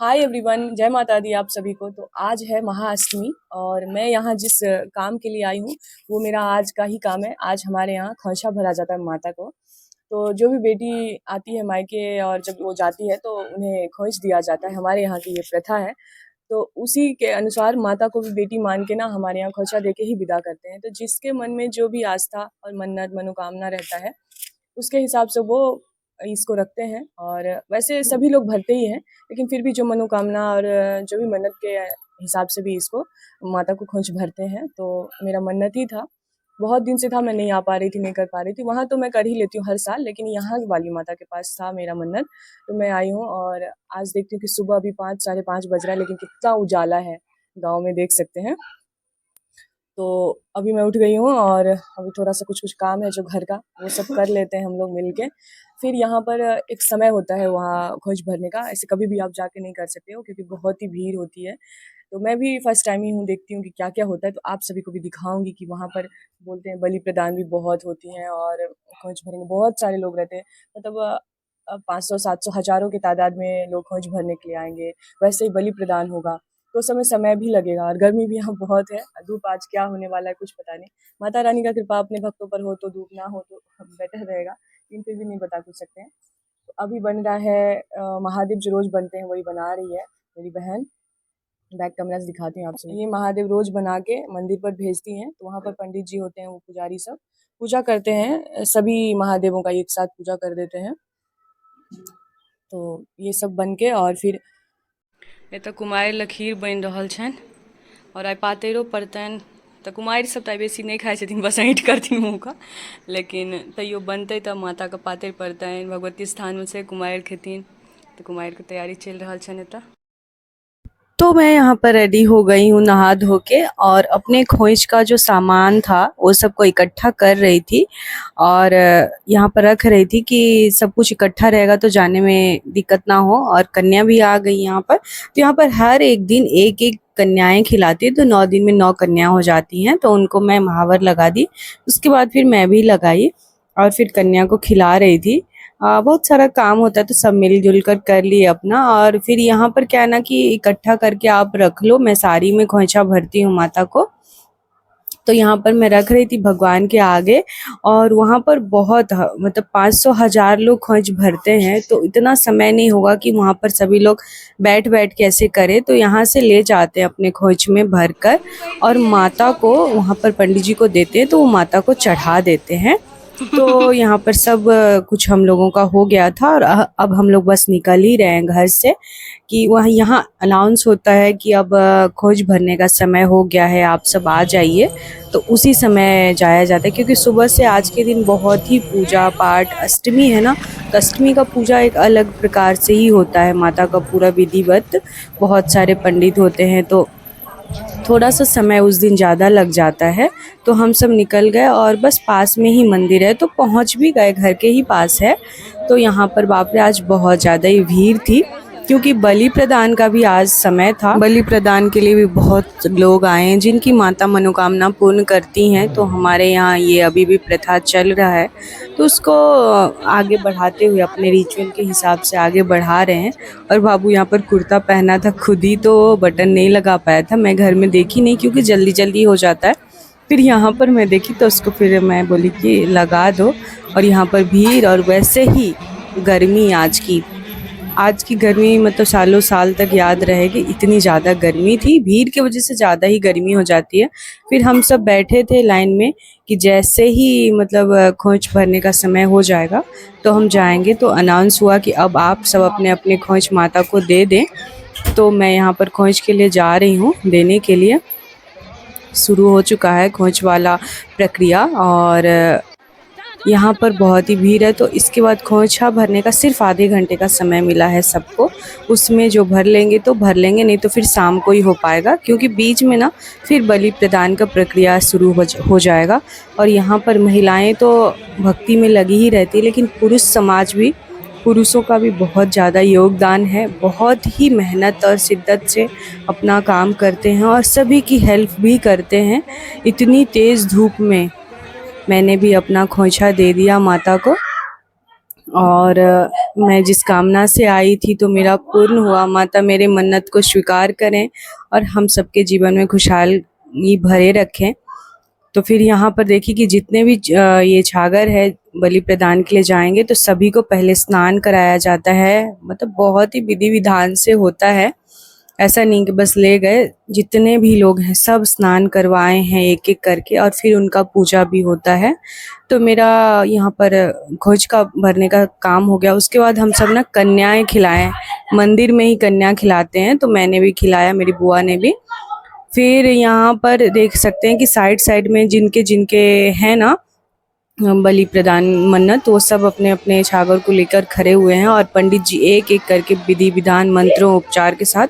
Hi everyone, जय माता दी आप सभी को। तो आज है महाअष्टमी और मैं यहाँ जिस काम के लिए आई हूँ वो मेरा आज का ही काम है। आज हमारे यहाँ खोइछा भरा जाता है माता को। तो जो भी बेटी आती है मायके और जब वो जाती है तो उन्हें खोइछ दिया जाता है। हमारे यहाँ की ये प्रथा है। तो उसी के अनुसार माता को भी बेटी मान के ना हमारे यहाँ खोइछा दे के ही विदा करते हैं। तो जिसके मन में जो भी आस्था और मन्नत मनोकामना रहता है उसके हिसाब से वो इसको रखते हैं। और वैसे सभी लोग भरते ही हैं, लेकिन फिर भी जो मनोकामना और जो भी मन्नत के हिसाब से भी इसको माता को खोंच भरते हैं। तो मेरा मन्नत ही था, बहुत दिन से था, मैं नहीं आ पा रही थी, नहीं कर पा रही थी। वहाँ तो मैं कर ही लेती हूँ हर साल, लेकिन यहाँ वाली माता के पास था मेरा मन्नत। तो मैं आई हूँ और आज देखती हूँ कि सुबह अभी 5 साढ़े 5 बज रहा है, लेकिन कितना उजाला है गाँव में, देख सकते हैं। तो अभी मैं उठ गई हूँ और अभी थोड़ा सा कुछ काम है जो घर का, वो सब कर लेते हैं हम लोग मिलके। फिर यहाँ पर एक समय होता है वहाँ खोज भरने का, ऐसे कभी भी आप जाके नहीं कर सकते हो क्योंकि बहुत ही भीड़ होती है। तो मैं भी फर्स्ट टाइम ही हूँ, देखती हूँ कि क्या क्या होता है। तो आप सभी को भी दिखाऊंगी कि वहाँ पर बोलते हैं बलि प्रदान भी बहुत होती हैं और खोज भरने बहुत सारे लोग रहते हैं। मतलब 500 700 हजारों की तादाद में लोग खोज भरने के लिए आएंगे। वैसे ही बलि प्रदान होगा तो उस समय भी लगेगा और गर्मी भी यहाँ बहुत है। धूप आज क्या होने वाला है कुछ पता नहीं। माता रानी का कृपा अपने भक्तों पर हो तो धूप ना हो तो बेटर रहेगा, लेकिन फिर भी नहीं बता कुछ सकते हैं। तो अभी बन रहा है महादेव जो रोज बनते हैं वही बना रही है मेरी बहन। बैक कैमरा से दिखाती हूँ आपसे। ये महादेव रोज बना के मंदिर पर भेजती हैं। तो वहाँ पर पंडित जी होते हैं, वो पुजारी सब पूजा करते हैं, सभी महादेवों का एक साथ पूजा कर देते हैं। तो ये सब बन के और फिर एतऽ कुमारि लए खीर बनि रहल छनि और आइ पातरिओ पड़तनि। तऽ कुमारि सब तऽ बेसी नहि खाइ छथिन, बस ऐंठ करथिन मुँहके, लेकिन तैयो बनतै तऽ माताके पातरि पड़तनि। भगवती स्थानमे से कुमारि खेथिन, तऽ कुमारिके तैयारी चलि रहल छनि एतऽ। तो मैं यहाँ पर रेडी हो गई हूँ नहा धो के, और अपने खोइच का जो सामान था वो सबको इकट्ठा कर रही थी और यहाँ पर रख रही थी कि सब कुछ इकट्ठा रहेगा तो जाने में दिक्कत ना हो। और कन्या भी आ गई यहाँ पर। तो यहाँ पर हर एक दिन एक एक कन्याएं खिलाती है, तो 9 दिन में 9 कन्या हो जाती हैं। तो उनको मैं महावर लगा दी, उसके बाद फिर मैं भी लगाई और फिर कन्या को खिला रही थी। बहुत सारा काम होता है तो सब मिलजुल कर कर लिए अपना। और फिर यहाँ पर क्या है ना कि इकट्ठा करके आप रख लो। मैं साड़ी में खोइछा भरती हूँ माता को, तो यहाँ पर मैं रख रही थी भगवान के आगे। और वहाँ पर बहुत मतलब 500 हजार लोग खोइच भरते हैं, तो इतना समय नहीं होगा कि वहाँ पर सभी लोग बैठ बैठ के ऐसे करें। तो यहाँ से ले जाते हैं अपने खोइच में भर कर और माता को वहाँ पर पंडित जी को देते हैं, तो वो माता को चढ़ा देते हैं। तो यहाँ पर सब कुछ हम लोगों का हो गया था और अब हम लोग बस निकल ही रहे हैं घर से, कि वह यहाँ अनाउंस होता है कि अब खोज भरने का समय हो गया है, आप सब आ जाइए। तो उसी समय जाया जाता है, क्योंकि सुबह से आज के दिन बहुत ही पूजा पाठ, अष्टमी है ना, तो अष्टमी का पूजा एक अलग प्रकार से ही होता है, माता का पूरा विधिवत, बहुत सारे पंडित होते हैं। तो थोड़ा सा समय उस दिन ज़्यादा लग जाता है। तो हम सब निकल गए और बस पास में ही मंदिर है तो पहुंच भी गए, घर के ही पास है। तो यहाँ पर बाप रे आज बहुत ज़्यादा ही भीड़ थी, क्योंकि बलि प्रदान का भी आज समय था। बलि प्रदान के लिए भी बहुत लोग आए हैं जिनकी माता मनोकामना पूर्ण करती हैं। तो हमारे यहाँ ये अभी भी प्रथा चल रहा है, तो उसको आगे बढ़ाते हुए अपने रिचुअल के हिसाब से आगे बढ़ा रहे हैं। और बाबू यहाँ पर कुर्ता पहना था खुद ही, तो बटन नहीं लगा पाया था, मैं घर में देखी नहीं क्योंकि जल्दी जल्दी हो जाता है। फिर यहाँ पर मैं देखी तो उसको फिर मैं बोली कि लगा दो। और यहाँ पर भीड़, और वैसे ही गर्मी आज की गर्मी मतलब सालों साल तक याद रहेगी, इतनी ज़्यादा गर्मी थी। भीड़ की वजह से ज़्यादा ही गर्मी हो जाती है। फिर हम सब बैठे थे लाइन में कि जैसे ही मतलब खोइच भरने का समय हो जाएगा तो हम जाएंगे। तो अनाउंस हुआ कि अब आप सब अपने अपने खोइच माता को दे दें। तो मैं यहाँ पर खोइच के लिए जा रही हूँ देने के लिए। शुरू हो चुका है खोइच वाला प्रक्रिया और यहाँ पर बहुत ही भीड़ है। तो इसके बाद खोइछा भरने का सिर्फ आधे घंटे का समय मिला है सबको। उसमें जो भर लेंगे तो भर लेंगे, नहीं तो फिर शाम को ही हो पाएगा, क्योंकि बीच में ना फिर बलि प्रदान का प्रक्रिया शुरू हो जाएगा। और यहाँ पर महिलाएं तो भक्ति में लगी ही रहती है, लेकिन पुरुषों का भी बहुत ज़्यादा योगदान है। बहुत ही मेहनत और शिद्दत से अपना काम करते हैं और सभी की हेल्प भी करते हैं। इतनी तेज़ धूप में मैंने भी अपना खोइछा दे दिया माता को। और मैं जिस कामना से आई थी तो मेरा पूर्ण हुआ। माता मेरे मन्नत को स्वीकार करें और हम सबके जीवन में खुशहाली भरे रखें। तो फिर यहाँ पर देखिए कि जितने भी ये छागर है बलि प्रदान के लिए जाएंगे तो सभी को पहले स्नान कराया जाता है। मतलब बहुत ही विधि विधान से होता है, ऐसा नहीं कि बस ले गए। जितने भी लोग हैं सब स्नान करवाए हैं एक एक करके, और फिर उनका पूजा भी होता है। तो मेरा यहाँ पर खोज का भरने का काम हो गया। उसके बाद हम सब ना कन्याएं खिलाएं, मंदिर में ही कन्या खिलाते हैं, तो मैंने भी खिलाया, मेरी बुआ ने भी। फिर यहाँ पर देख सकते हैं कि साइड साइड में जिनके जिनके हैं ना बलि प्रदान मन्नत, वो सब अपने अपने छागर को लेकर खड़े हुए हैं और पंडित जी एक एक करके विधि विधान मंत्रों उपचार के साथ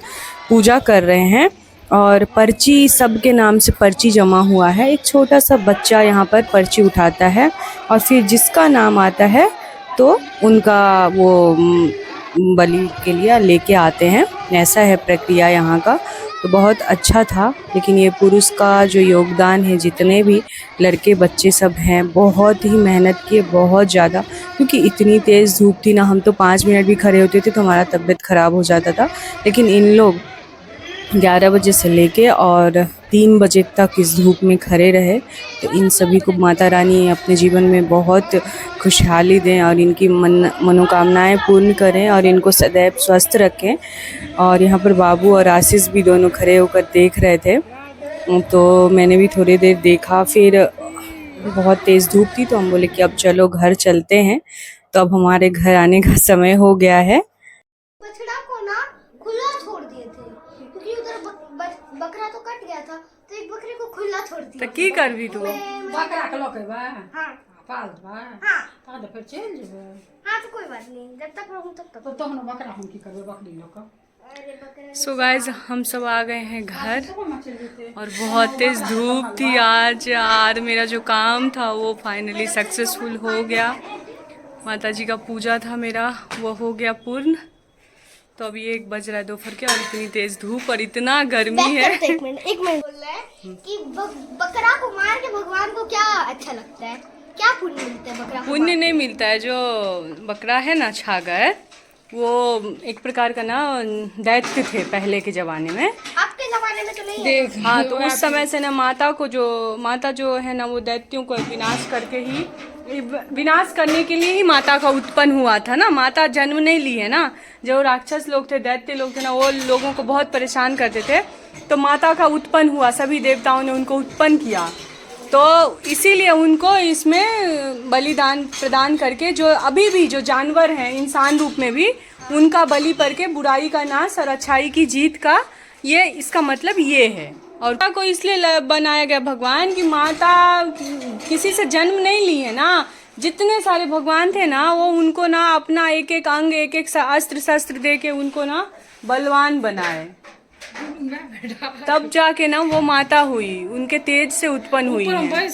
पूजा कर रहे हैं। और पर्ची, सबके नाम से पर्ची जमा हुआ है। एक छोटा सा बच्चा यहाँ पर पर्ची उठाता है और फिर जिसका नाम आता है तो उनका वो बलि के लिए लेके आते हैं। ऐसा है प्रक्रिया यहाँ का। तो बहुत अच्छा था। लेकिन ये पुरुष का जो योगदान है, जितने भी लड़के बच्चे सब हैं, बहुत ही मेहनत किए, बहुत ज़्यादा, क्योंकि इतनी तेज़ धूप थी ना। हम तो 5 मिनट भी खड़े होते थे तो हमारा तबीयत ख़राब हो जाता था। लेकिन इन लोग 11 बजे से लेके और 3 बजे तक इस धूप में खड़े रहे। तो इन सभी को माता रानी अपने जीवन में बहुत खुशहाली दें और इनकी मनोकामनाएं पूर्ण करें और इनको सदैव स्वस्थ रखें। और यहाँ पर बाबू और आशीष भी दोनों खड़े होकर देख रहे थे, तो मैंने भी थोड़ी देर देखा। फिर बहुत तेज़ धूप थी तो हम बोले कि अब चलो घर चलते हैं। तो अब हमारे घर आने का समय हो गया है। बछड़ा को ना खुला छोड़ दिए थे, क्योंकि उधर बकरा तो कट गया था, तो एक बकरे को खुला छोड़ दिया। तो की करबी तू? बकरा के लोके बा हाँ पाल बा हाँ ता तो फिर चल जेबे। हाँ, तो कोई बात नहीं, जब तक रहूं तब तक। तो तोहन बकरा हम की करबे बकरी लोग का। अरे बकरा सो गाइज हम सब आ गए हैं घर तो मचल देते और बहुत तेज़ धूप थी आज। यार मेरा जो काम था वो फाइनली सक्सेसफुल हो गया। माता जी का पूजा था मेरा, वो हो गया पूर्ण। तो अभी 1 बज रहा है दोपहर के और इतनी तेज़ धूप और इतना गर्मी है। एक मिनट बोल रहा है कि बकरा को मार के भगवान को क्या अच्छा लगता है, क्या पुण्य मिलता है बकरा को पुण्य मार नहीं मिलता है। जो बकरा है ना छागर, वो एक प्रकार का ना दैत्य थे पहले के ज़माने में। के? आपके जमाने में तो नहीं है। हाँ, तो उस समय से ना माता जो है ना, वो दैत्यों को विनाश करके ही, विनाश करने के लिए ही माता का उत्पन्न हुआ था ना। माता जन्म नहीं ली है ना। जो राक्षस लोग थे, दैत्य लोग थे ना, वो लोगों को बहुत परेशान करते थे। तो माता का उत्पन्न हुआ, सभी देवताओं ने उनको उत्पन्न किया। तो इसीलिए उनको इसमें बलिदान प्रदान करके, जो अभी भी जो जानवर हैं इंसान रूप में भी, उनका बलि करके बुराई का नाश और अच्छाई की जीत का, ये इसका मतलब ये है। और माता को इसलिए बनाया गया भगवान कि माता किसी से जन्म नहीं ली है ना। जितने सारे भगवान थे ना, वो उनको ना अपना एक एक अंग, एक एक अस्त्र शस्त्र दे के उनको ना बलवान बनाए। तब जाके ना वो माता हुई, उनके तेज से उत्पन्न हुई है।